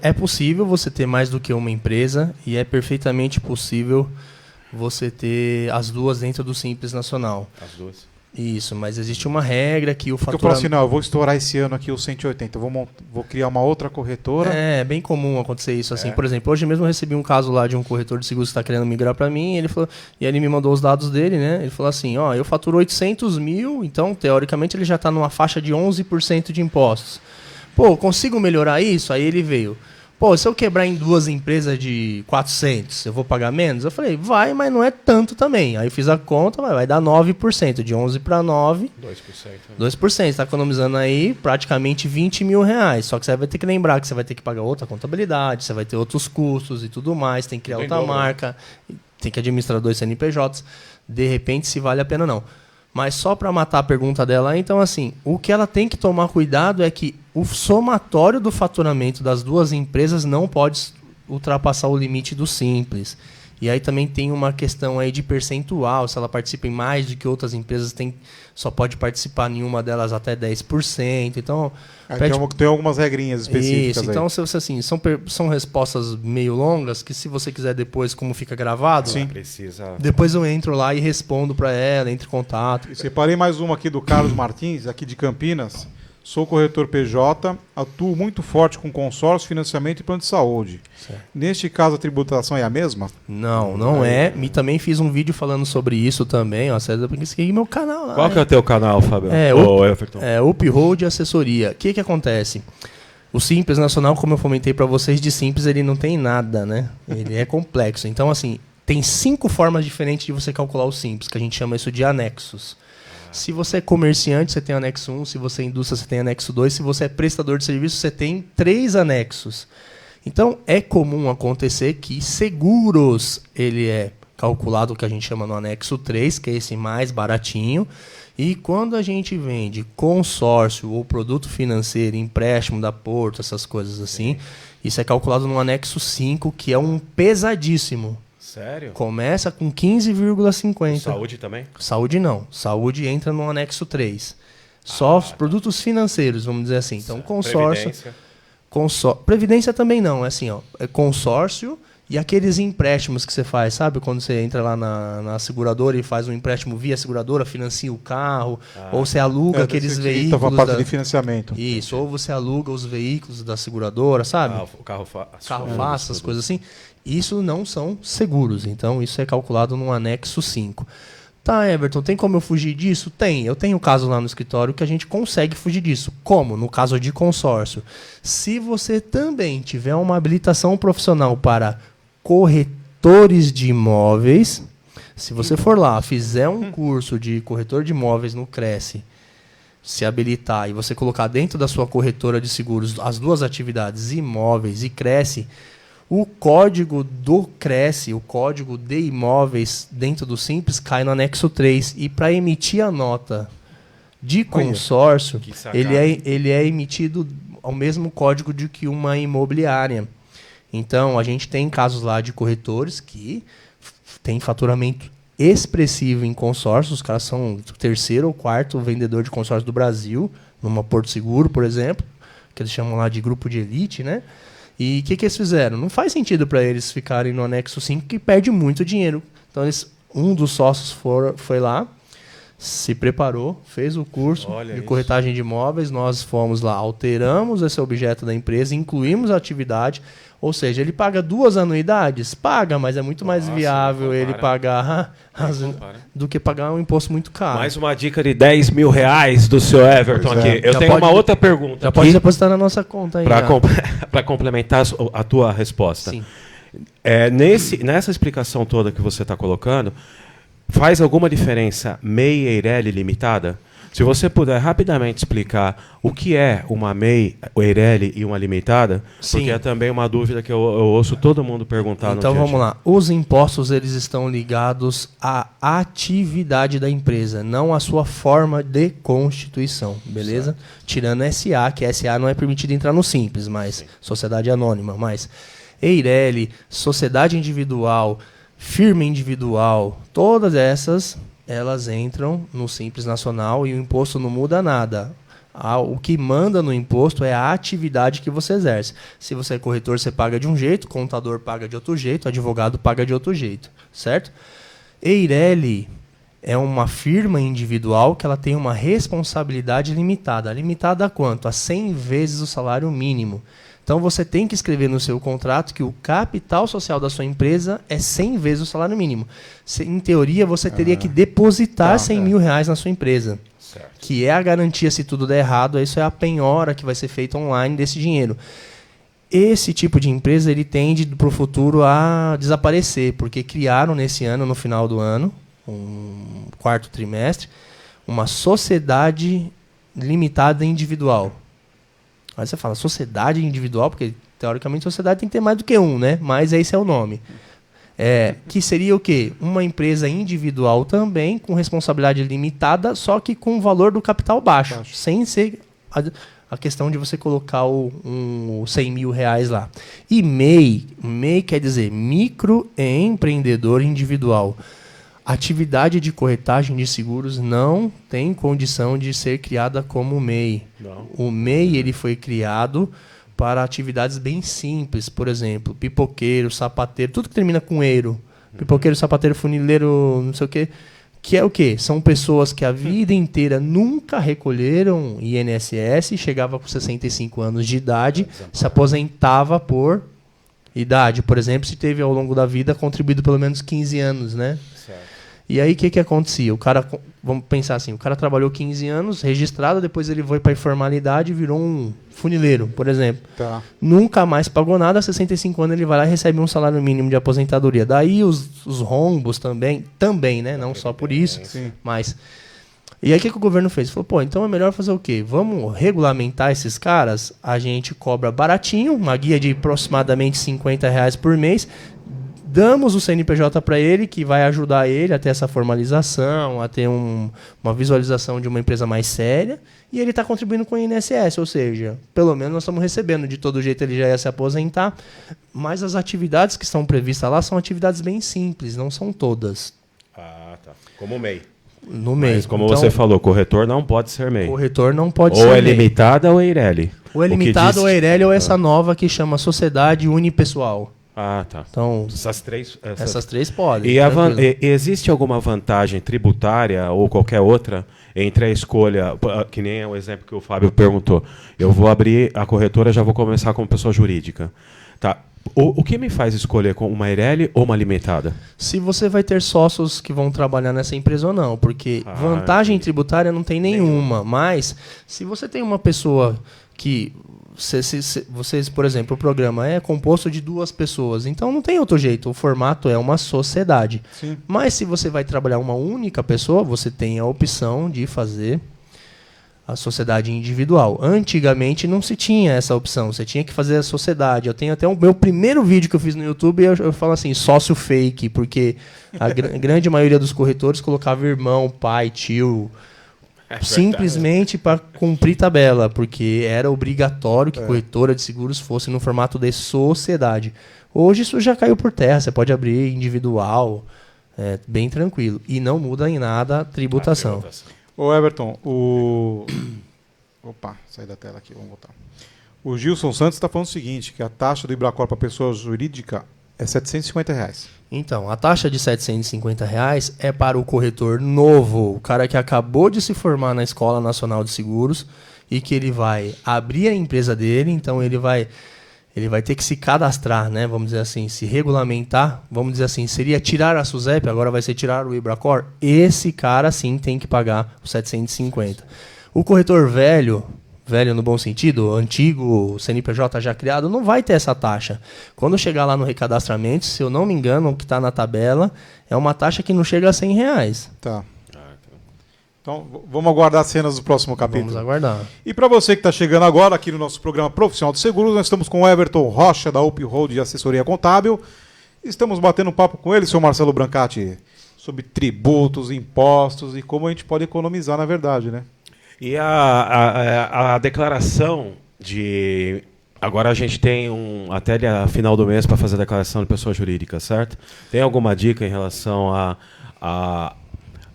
é possível você ter mais do que uma empresa e é perfeitamente possível você ter as duas dentro do Simples Nacional. As duas. Isso, mas existe uma regra que o Porque eu falo faturamento... assim, não, eu vou estourar esse ano aqui o 180, eu vou criar uma outra corretora. É bem comum acontecer isso assim. Por exemplo, hoje mesmo eu recebi um caso lá de um corretor de seguros que está querendo migrar para mim, e ele me mandou os dados dele, né? Ele falou assim, ó, eu faturo 800 mil, então teoricamente ele já está numa faixa de 11% de impostos. Pô, consigo melhorar isso? Aí ele veio. Pô, se eu quebrar em duas empresas de 400, eu vou pagar menos? Eu falei, vai, mas não é tanto também. Aí eu fiz a conta, vai dar 9%, de 11 para 9. 2%. 2%, você está economizando aí praticamente 20 mil reais. Só que você vai ter que lembrar que você vai ter que pagar outra contabilidade, você vai ter outros custos e tudo mais, tem que criar outra marca, tem que administrar 2 CNPJs. De repente, se vale a pena não. Mas só para matar a pergunta dela, então assim, o que ela tem que tomar cuidado é que o somatório do faturamento das duas empresas não pode ultrapassar o limite do Simples. E aí também tem uma questão aí de percentual, se ela participa em mais do que outras empresas, só pode participar em uma delas até 10%. Então, tem algumas regrinhas específicas. Isso, então assim, são respostas meio longas que se você quiser depois, como fica gravado, sim, depois eu entro lá e respondo para ela, entre em contato. E separei mais uma aqui do Carlos Martins, aqui de Campinas. Sou corretor PJ, atuo muito forte com consórcio, financiamento e plano de saúde. Certo. Neste caso, a tributação é a mesma? Não é. E também fiz um vídeo falando sobre isso também. Ó, você tem que seguir meu canal lá. Qual que é o teu canal, Fábio? Everton. Uphold Assessoria. O que acontece? O Simples Nacional, como eu comentei para vocês, de Simples ele não tem nada, né? Ele é complexo. Então, assim, tem 5 formas diferentes de você calcular o Simples, que a gente chama isso de anexos. Se você é comerciante, você tem anexo 1. Se você é indústria, você tem anexo 2. Se você é prestador de serviço, você tem 3 anexos. Então, é comum acontecer que seguros, ele é calculado o que a gente chama no anexo 3, que é esse mais baratinho. E quando a gente vende consórcio ou produto financeiro, empréstimo da Porto, essas coisas assim, isso é calculado no anexo 5, que é um pesadíssimo. Sério? Começa com 15,50. Saúde também? Saúde não. Saúde entra no anexo 3. Só os produtos financeiros, vamos dizer assim. Então, consórcio... Previdência também não. É assim, ó, é consórcio e aqueles empréstimos que você faz, sabe? Quando você entra lá na seguradora e faz um empréstimo via seguradora, financia o carro, ou você aluga aqueles veículos... Então, parte de financiamento. Isso, ou você aluga os veículos da seguradora, sabe? O carro fácil, essas coisas assim. Isso não são seguros, então isso é calculado no anexo 5. Tá, Everton, tem como eu fugir disso? Tem. Eu tenho caso lá no escritório que a gente consegue fugir disso. Como? No caso de consórcio. Se você também tiver uma habilitação profissional para corretores de imóveis, se você for lá, fizer um curso de corretor de imóveis no Cresce, se habilitar e você colocar dentro da sua corretora de seguros as duas atividades, imóveis e Cresce, o código do Cresce, o código de imóveis dentro do Simples cai no anexo 3. E para emitir a nota de consórcio, ele é emitido ao mesmo código de que uma imobiliária. Então, a gente tem casos lá de corretores que têm faturamento expressivo em consórcio. Os caras são o 3º ou 4º vendedor de consórcio do Brasil, numa Porto Seguro, por exemplo, que eles chamam lá de grupo de elite, né? E o que eles fizeram? Não faz sentido para eles ficarem no anexo 5, que perde muito dinheiro. Então, um dos sócios foi lá, se preparou, fez o curso de corretagem de imóveis, nós fomos lá, alteramos esse objeto da empresa, incluímos a atividade, ou seja, ele paga 2 anuidades? Paga, mas é muito mais viável ele pagar do que pagar um imposto muito caro. Mais uma dica de 10 mil reais do seu Everton aqui. Eu tenho uma outra pergunta. Já pode depositar na nossa conta aí. Para complementar a tua resposta. Sim. Nessa explicação toda que você está colocando, faz alguma diferença MEI Eireli limitada? Se você puder rapidamente explicar o que é uma MEI, Eireli e uma limitada, sim, porque é também uma dúvida que eu ouço todo mundo perguntar. Então vamos lá. Os impostos eles estão ligados à atividade da empresa, não à sua forma de constituição, beleza? Certo. Tirando SA, que SA não é permitido entrar no Simples, mas sim, sociedade anônima, mas Eireli, sociedade individual, firma individual, todas essas elas entram no Simples Nacional e o imposto não muda nada. O que manda no imposto é a atividade que você exerce. Se você é corretor, você paga de um jeito, contador paga de outro jeito, advogado paga de outro jeito, certo? Eireli é uma firma individual que ela tem uma responsabilidade limitada. Limitada a quanto? A 100 vezes o salário mínimo. Então você tem que escrever no seu contrato que o capital social da sua empresa é 100 vezes o salário mínimo. Em teoria, você teria que depositar 100 mil reais na sua empresa. Certo. Que é a garantia se tudo der errado, isso é a penhora que vai ser feita online desse dinheiro. Esse tipo de empresa ele tende para o futuro a desaparecer, porque criaram nesse ano, no final do ano, um quarto trimestre, uma sociedade limitada individual. Aí você fala, sociedade individual, porque teoricamente sociedade tem que ter mais do que um, né? Mas esse é o nome. Que seria o quê? Uma empresa individual também, com responsabilidade limitada, só que com o valor do capital baixo. Sem ser a questão de você colocar o 100 mil reais lá. E MEI quer dizer microempreendedor individual. Atividade de corretagem de seguros não tem condição de ser criada como MEI. Não. O MEI ele foi criado para atividades bem simples, por exemplo, pipoqueiro, sapateiro, tudo que termina com eiro. Pipoqueiro, sapateiro, funileiro, não sei o quê. Que é o quê? São pessoas que a vida inteira nunca recolheram INSS, chegava com 65 anos de idade, se aposentava por idade. Por exemplo, se teve ao longo da vida contribuído pelo menos 15 anos, né? Certo. E aí, o que acontecia? O cara, vamos pensar assim, o cara trabalhou 15 anos, registrado, depois ele foi para a informalidade e virou um funileiro, por exemplo. Tá. Nunca mais pagou nada, a 65 anos ele vai lá e recebe um salário mínimo de aposentadoria. Daí os rombos também, né? Não só por isso, mas... E aí, o que o governo fez? Falou, pô, então é melhor fazer o quê? Vamos regulamentar esses caras, a gente cobra baratinho, uma guia de aproximadamente R$50 por mês, damos o CNPJ para ele, que vai ajudar ele a ter essa formalização, a ter uma visualização de uma empresa mais séria, e ele está contribuindo com o INSS, ou seja, pelo menos nós estamos recebendo, de todo jeito ele já ia se aposentar, mas as atividades que estão previstas lá são atividades bem simples, não são todas. Ah, tá. Como o MEI. No MEI. Mas como então, você falou, corretor não pode ser MEI. Corretor não pode ser MEI. MEI. Ou é limitada ou é Eireli. Ou é limitada ou é Eireli, ou essa nova que chama Sociedade Unipessoal. Ah, tá. Então, essas três podem. E existe alguma vantagem tributária ou qualquer outra entre a escolha, que nem o exemplo que o Fábio perguntou, eu vou abrir a corretora, já vou começar como pessoa jurídica. Tá. O que me faz escolher com uma Eireli ou uma limitada? Se você vai ter sócios que vão trabalhar nessa empresa ou não, porque vantagem tributária não tem nenhuma, mas se você tem uma pessoa que... Vocês, por exemplo, o programa é composto de 2 pessoas, então não tem outro jeito, o formato é uma sociedade. Sim. Mas se você vai trabalhar uma única pessoa, você tem a opção de fazer a sociedade individual. Antigamente não se tinha essa opção, você tinha que fazer a sociedade. Eu tenho até o meu primeiro vídeo que eu fiz no YouTube, eu falo assim, sócio fake, porque a grande maioria dos corretores colocava irmão, pai, tio... simplesmente para cumprir tabela, porque era obrigatório que corretora de seguros fosse no formato de sociedade. Hoje isso já caiu por terra, você pode abrir individual, bem tranquilo. E não muda em nada a tributação. Ô Everton, Opa, saí da tela aqui, vamos voltar. O Gilson Santos está falando o seguinte, que a taxa do Ibracor para pessoa jurídica é R$750. Então, a taxa de R$750 é para o corretor novo, o cara que acabou de se formar na Escola Nacional de Seguros e que ele vai abrir a empresa dele, então ele vai ter que se cadastrar, né? Vamos dizer assim, se regulamentar, vamos dizer assim, seria tirar a SUSEP, agora vai ser tirar o Ibracor, esse cara sim tem que pagar os 750. O corretor velho no bom sentido, antigo, CNPJ já criado, não vai ter essa taxa. Quando chegar lá no recadastramento, se eu não me engano, o que está na tabela é uma taxa que não chega a R$100. Tá. Então, vamos aguardar as cenas do próximo capítulo. Vamos aguardar. E para você que está chegando agora aqui no nosso programa Profissional de Seguros, nós estamos com o Everton Rocha, da Up Road de Assessoria Contábil. Estamos batendo um papo com ele, senhor Marcelo Brancati, sobre tributos, impostos e como a gente pode economizar, na verdade, né? E a declaração de... Agora a gente tem até a final do mês para fazer a declaração de pessoa jurídica, certo? Tem alguma dica em relação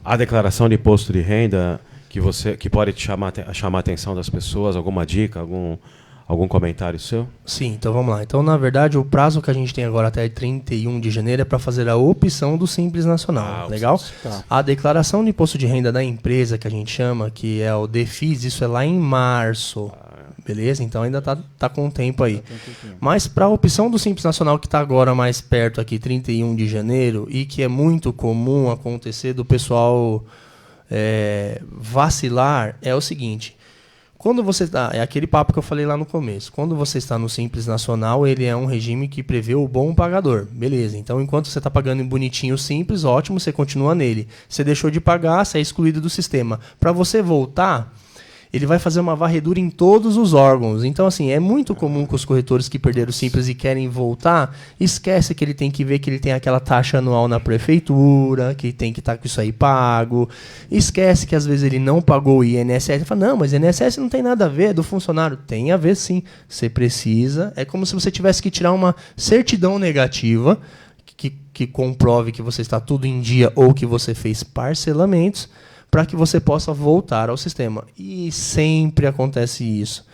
A declaração de imposto de renda que pode chamar a atenção das pessoas, alguma dica, algum comentário seu? Sim, então vamos lá. Então, na verdade, o prazo que a gente tem agora até 31 de janeiro é para fazer a opção do Simples Nacional. Legal? Tá. A declaração de imposto de renda da empresa, que a gente chama, que é o DEFIS, isso é lá em março. Beleza? Então ainda tá com tempo aí. Mas para a opção do Simples Nacional, que está agora mais perto aqui, 31 de janeiro, e que é muito comum acontecer do pessoal vacilar, é o seguinte. Quando você está, é aquele papo que eu falei lá no começo. Quando você está no Simples Nacional, ele é um regime que prevê o bom pagador. Beleza. Então, enquanto você está pagando em bonitinho simples, ótimo, você continua nele. Você deixou de pagar, você é excluído do sistema. Para você voltar, ele vai fazer uma varredura em todos os órgãos. Então, assim, é muito comum que os corretores que perderam o Simples e querem voltar, esquece que ele tem que ver que ele tem aquela taxa anual na prefeitura, que tem que estar com isso aí pago. Esquece que, às vezes, ele não pagou o INSS. Ele fala, não, mas INSS não tem nada a ver, é do funcionário. Tem a ver, sim. Você precisa. É como se você tivesse que tirar uma certidão negativa que comprove que você está tudo em dia ou que você fez parcelamentos, para que você possa voltar ao sistema. E sempre acontece isso.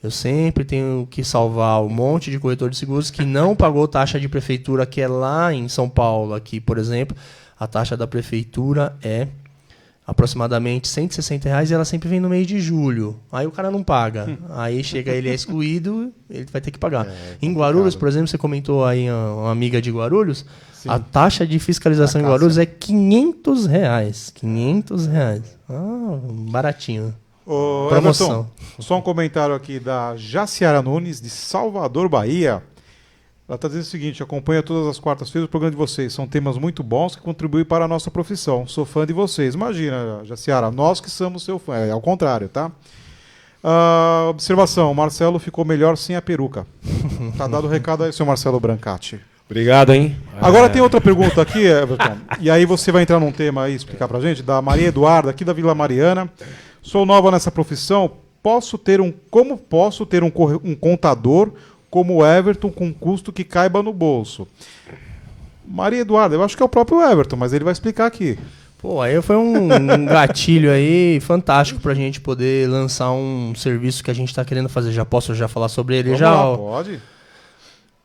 Eu sempre tenho que salvar um monte de corretor de seguros que não pagou taxa de prefeitura, que é lá em São Paulo. Aqui, por exemplo, a taxa da prefeitura é aproximadamente R$160 e ela sempre vem no mês de julho. Aí o cara não paga. Aí chega, ele é excluído, ele vai ter que pagar. Em Guarulhos, por exemplo, você comentou aí uma amiga de Guarulhos, sim. A taxa de fiscalização em Guarulhos é R$500. R$500. Baratinho. Ô, promoção. Everton, só um comentário aqui da Jaciara Nunes, de Salvador, Bahia. Ela está dizendo o seguinte: acompanha todas as quartas-feiras o programa de vocês. São temas muito bons que contribuem para a nossa profissão. Sou fã de vocês. Imagina, Jaciara, nós que somos seu fã. É ao contrário, tá? Observação: Marcelo ficou melhor sem a peruca. Tá dado o recado aí, seu Marcelo Brancati. Obrigado, hein? Agora tem outra pergunta aqui, Everton. E aí você vai entrar num tema aí, explicar pra gente, da Maria Eduarda, aqui da Vila Mariana. Sou nova nessa profissão. Como posso ter um contador como o Everton com custo que caiba no bolso? Maria Eduarda, eu acho que é o próprio Everton, mas ele vai explicar aqui. Pô, aí foi um gatilho aí fantástico pra gente poder lançar um serviço que a gente tá querendo fazer. Posso falar sobre ele? Vamos já lá, pode.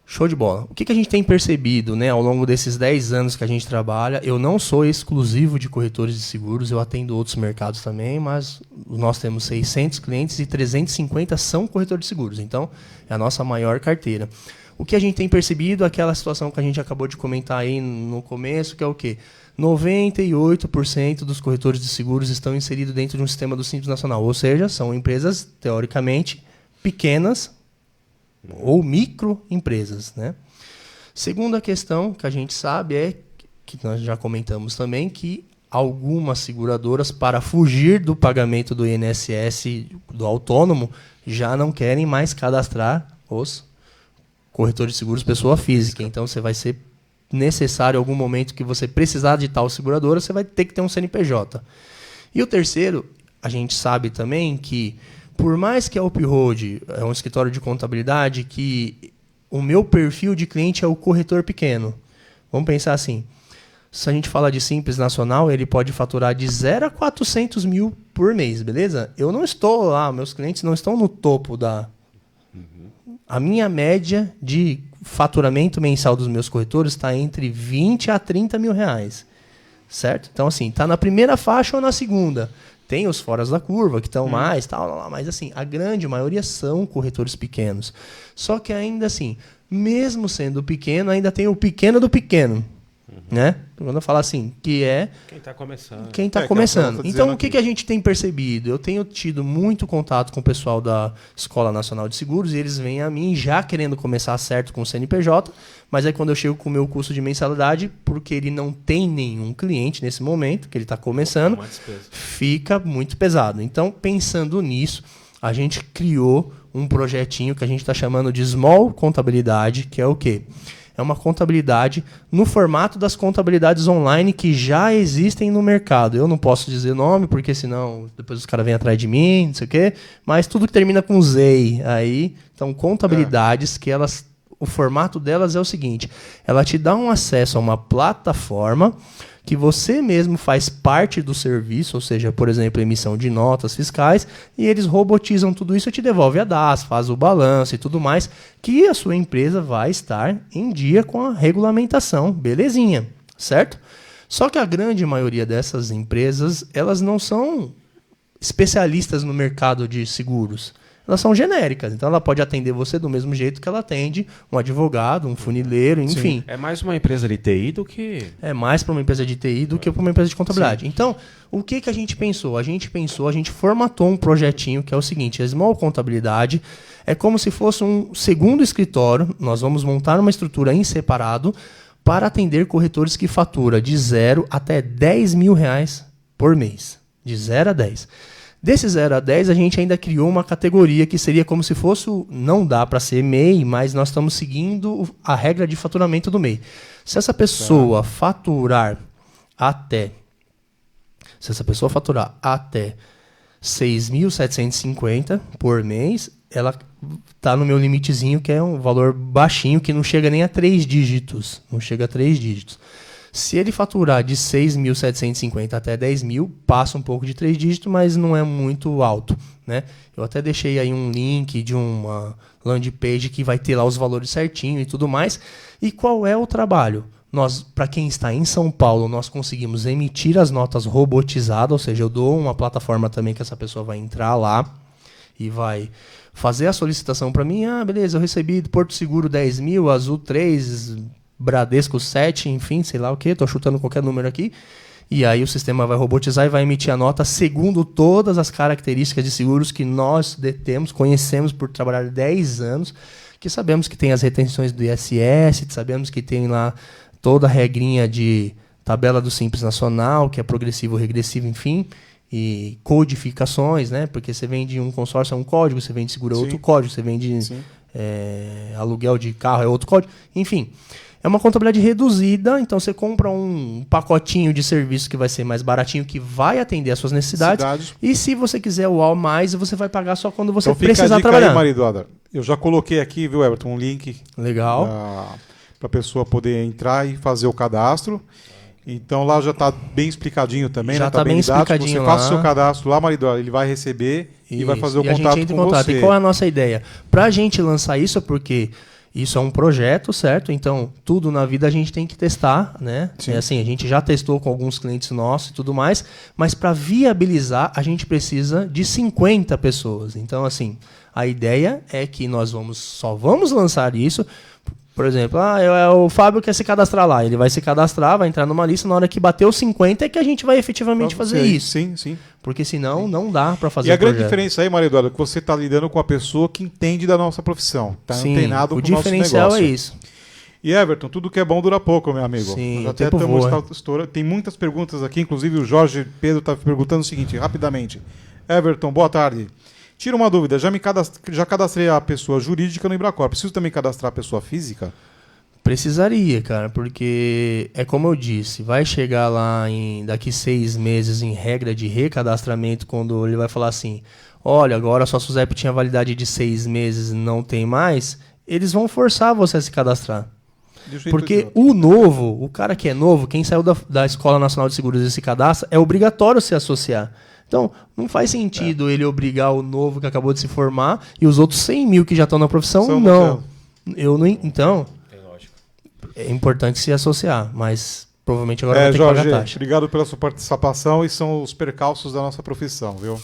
Show de bola. O que a gente tem percebido, né, ao longo desses 10 anos que a gente trabalha? Eu não sou exclusivo de corretores de seguros, eu atendo outros mercados também, mas nós temos 600 clientes e 350 são corretores de seguros. Então, é a nossa maior carteira. O que a gente tem percebido é aquela situação que a gente acabou de comentar aí no começo, que é o quê? 98% dos corretores de seguros estão inseridos dentro de um sistema do Simples Nacional, ou seja, são empresas, teoricamente, pequenas, ou microempresas, né? Segunda questão que a gente sabe é que nós já comentamos também que algumas seguradoras, para fugir do pagamento do INSS do autônomo, já não querem mais cadastrar os corretores de seguros pessoa física. Então, você vai ser necessário, em algum momento que você precisar de tal seguradora, você vai ter que ter um CNPJ. E o terceiro, a gente sabe também que por mais que a Uphold é um escritório de contabilidade, que o meu perfil de cliente é o corretor pequeno. Vamos pensar assim, se a gente fala de Simples Nacional, ele pode faturar de 0 a 400 mil por mês, beleza? Eu não estou lá, meus clientes não estão no topo da... A minha média de faturamento mensal dos meus corretores está entre 20 a 30 mil reais, certo? Então, assim, está na primeira faixa ou na segunda. Tem os foras da curva, que estão mais, tal, mas assim, a grande maioria são corretores pequenos. Só que ainda assim, mesmo sendo pequeno, ainda tem o pequeno do pequeno. Né? Quando eu falo assim, que é quem está começando. Quem está começando. Então, o que a gente tem percebido? Eu tenho tido muito contato com o pessoal da Escola Nacional de Seguros e eles vêm a mim já querendo começar certo com o CNPJ, mas aí quando eu chego com o meu custo de mensalidade, porque ele não tem nenhum cliente nesse momento, que ele está começando, fica muito pesado. Então, pensando nisso, a gente criou um projetinho que a gente está chamando de Small Contabilidade, que é o quê? É uma contabilidade no formato das contabilidades online que já existem no mercado. Eu não posso dizer nome, porque senão depois os caras vêm atrás de mim, não sei o quê. Mas tudo que termina com ZEI aí, então contabilidades que elas... O formato delas é o seguinte, ela te dá um acesso a uma plataforma que você mesmo faz parte do serviço, ou seja, por exemplo, emissão de notas fiscais, e eles robotizam tudo isso e te devolve a DAS, faz o balanço e tudo mais, que a sua empresa vai estar em dia com a regulamentação, belezinha, certo? Só que a grande maioria dessas empresas, elas não são especialistas no mercado de seguros. Elas são genéricas, então ela pode atender você do mesmo jeito que ela atende um advogado, um funileiro, enfim. Sim. É mais uma empresa de TI do que... É mais para uma empresa de TI do que para uma empresa de contabilidade. Sim. Então, o que a gente pensou? A gente formatou um projetinho que é o seguinte, a Small Contabilidade é como se fosse um segundo escritório, nós vamos montar uma estrutura em separado para atender corretores que fatura de 0 até 10 mil reais por mês. De 0 a 10. Desse 0 a 10, a gente ainda criou uma categoria que seria como se fosse, não dá para ser MEI, mas nós estamos seguindo a regra de faturamento do MEI. Se essa pessoa faturar até 6.750 por mês, ela está no meu limitezinho, que é um valor baixinho, que não chega nem a 3 dígitos. Não chega a 3 dígitos. Se ele faturar de 6.750 até 10 mil, passa um pouco de 3 dígitos, mas não é muito alto, né? Eu até deixei aí um link de uma landing page que vai ter lá os valores certinho e tudo mais. E qual é o trabalho? Nós, para quem está em São Paulo, nós conseguimos emitir as notas robotizadas, ou seja, eu dou uma plataforma também que essa pessoa vai entrar lá e vai fazer a solicitação para mim. Ah, beleza, eu recebi do Porto Seguro 10 mil, Azul 3... Bradesco 7, enfim, sei lá o que, estou chutando qualquer número aqui, e aí o sistema vai robotizar e vai emitir a nota segundo todas as características de seguros que nós detemos, conhecemos por trabalhar 10 anos, que sabemos que tem as retenções do ISS, sabemos que tem lá toda a regrinha de tabela do Simples Nacional, que é progressivo, regressivo, enfim, e codificações, né? Porque você vende um consórcio é um código, você vende seguro é outro código, você vende aluguel de carro é outro código, enfim. É uma contabilidade reduzida, então você compra um pacotinho de serviço que vai ser mais baratinho, que vai atender às suas necessidades. E se você quiser o A mais, você vai pagar só quando você então precisar fica a dica trabalhar. Aí, marido, eu já coloquei aqui, viu, Everton, um link. Legal. Para a pessoa poder entrar e fazer o cadastro. Então lá já está bem explicadinho também, já né? Está bem explicadinho. Você faça o seu cadastro lá, marido, ele vai receber e vai fazer o contato com você. E qual é a nossa ideia? Para a gente lançar isso, porque isso é um projeto, certo? Então, tudo na vida a gente tem que testar, né? É assim, a gente já testou com alguns clientes nossos e tudo mais, mas para viabilizar, a gente precisa de 50 pessoas. Então, assim, a ideia é que nós só vamos lançar isso. Por exemplo, o Fábio quer se cadastrar lá. Ele vai se cadastrar, vai entrar numa lista. Na hora que bater os 50 é que a gente vai efetivamente fazer isso. Sim, sim. Porque senão não dá para fazer o projeto. E a grande diferença aí, Maria Eduarda, é que você está lidando com a pessoa que entende da nossa profissão. Tá? Sim, não tem nada com o nosso negócio. O diferencial é isso. E Everton, tudo que é bom dura pouco, meu amigo. Sim, nós até tem muitas perguntas aqui, inclusive o Jorge Pedro está perguntando o seguinte, rapidamente. Everton, boa tarde. Tira uma dúvida, já cadastrei a pessoa jurídica no Embracor. Preciso também cadastrar a pessoa física? Precisaria, cara, porque é como eu disse, vai chegar lá daqui 6 meses em regra de recadastramento, quando ele vai falar assim, olha, agora a sua SUSEP tinha validade de 6 meses, não tem mais, eles vão forçar você a se cadastrar. Porque o cara que é novo, quem saiu da Escola Nacional de Seguros e se cadastra, é obrigatório se associar. Então, não faz sentido ele obrigar o novo que acabou de se formar e os outros 100 mil que já estão na profissão, não. Então, é importante se associar, mas provavelmente agora vai ter Jorge, que pagar taxa. Obrigado pela sua participação e são os percalços da nossa profissão, viu?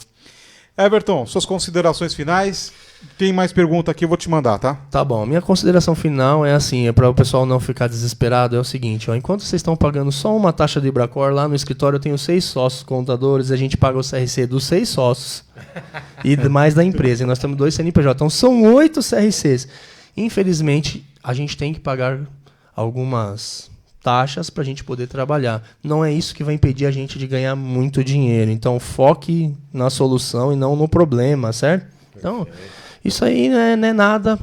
Everton, suas considerações finais. Tem mais pergunta aqui, eu vou te mandar, tá? Tá bom. Minha consideração final é assim, é para o pessoal não ficar desesperado, é o seguinte, enquanto vocês estão pagando só uma taxa de Embracor, lá no escritório eu tenho 6 sócios contadores, a gente paga o CRC dos 6 sócios e mais da empresa, e nós temos 2 CNPJ, então são 8 CRCs. Infelizmente, a gente tem que pagar algumas taxas para a gente poder trabalhar. Não é isso que vai impedir a gente de ganhar muito dinheiro. Então, foque na solução e não no problema, certo? Então, isso aí não é nada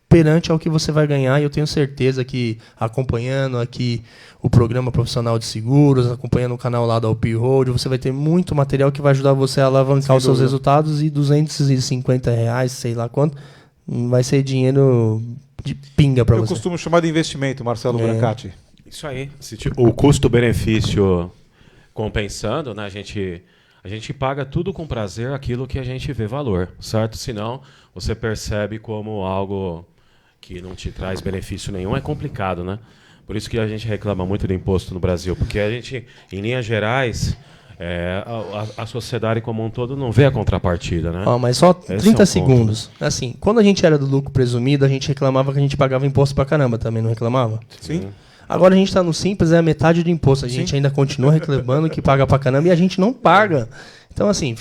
perante ao que você vai ganhar. E eu tenho certeza que, acompanhando aqui o programa profissional de seguros, acompanhando o canal lá da OP Road, você vai ter muito material que vai ajudar você a alavancar os seus resultados. E R$250, sei lá quanto, vai ser dinheiro de pinga para você. Eu costumo chamar de investimento, Marcelo Brancati. Isso aí. O custo-benefício compensando, né? A gente paga tudo com prazer aquilo que a gente vê valor, certo? Senão você percebe como algo que não te traz benefício nenhum, é complicado, né? Por isso que a gente reclama muito do imposto no Brasil, porque a gente, em linhas gerais, a sociedade como um todo não vê a contrapartida, né? Mas só Esse 30 é um segundos. Ponto, né? Assim, quando a gente era do lucro presumido, a gente reclamava que a gente pagava imposto pra caramba também, não reclamava? Sim. Agora a gente está no Simples, é a metade do imposto. A gente ainda continua reclamando que paga pra caramba e a gente não paga. Então, assim,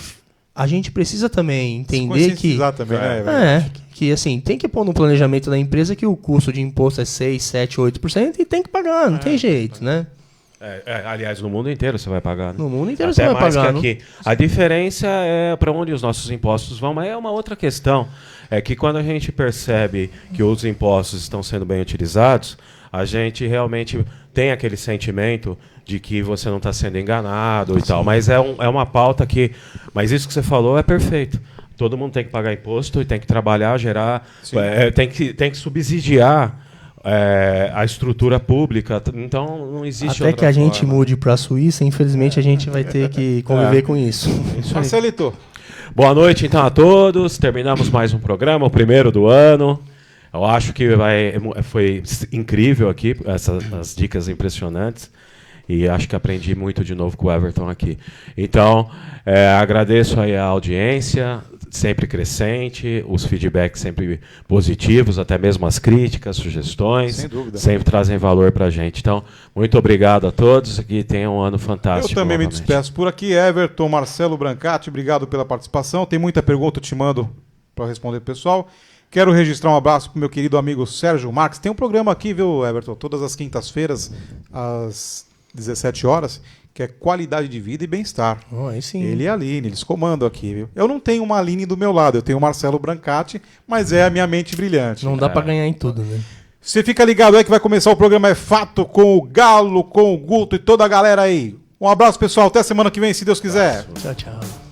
a gente precisa também entender que... também, né? Que assim, tem que pôr no planejamento da empresa que o custo de imposto é 6, 7, 8% e tem que pagar, não tem jeito, né? Aliás, no mundo inteiro você vai pagar. Né? No mundo inteiro Até você vai mais pagar. Que aqui. A diferença é para onde os nossos impostos vão, mas é uma outra questão. É que quando a gente percebe que os impostos estão sendo bem utilizados, a gente realmente tem aquele sentimento de que você não está sendo enganado e tal. Mas é uma pauta que... Mas isso que você falou é perfeito. Todo mundo tem que pagar imposto e tem que trabalhar, gerar... tem que subsidiar a estrutura pública. Então, não existe Até que a gente mude para a Suíça, infelizmente, a gente vai ter que conviver com isso. Marcelito. Boa noite, então, a todos. Terminamos mais um programa, o primeiro do ano. Eu acho que foi incrível aqui, as dicas impressionantes. E acho que aprendi muito de novo com o Everton aqui. Então, agradeço aí a audiência, sempre crescente, os feedbacks sempre positivos, até mesmo as críticas, sugestões. Sem dúvida. Sempre trazem valor para a gente. Então, muito obrigado a todos e tenham um ano fantástico. Eu também novamente. me despeço por aqui. Everton, Marcelo Brancati, obrigado pela participação. Tem muita pergunta, eu te mando para responder pro pessoal. Quero registrar um abraço pro meu querido amigo Sérgio Marques. Tem um programa aqui, viu, Everton? Todas as quintas-feiras, às 17 horas, que é qualidade de vida e bem-estar. Aí sim. Ele e a Aline, eles comandam aqui, viu? Eu não tenho uma Aline do meu lado, eu tenho o Marcelo Brancati, mas é a minha mente brilhante. Não dá pra ganhar em tudo, né? Você fica ligado aí que vai começar o programa É Fato com o Galo, com o Guto e toda a galera aí. Um abraço, pessoal. Até semana que vem, se Deus quiser. Tchau, tchau.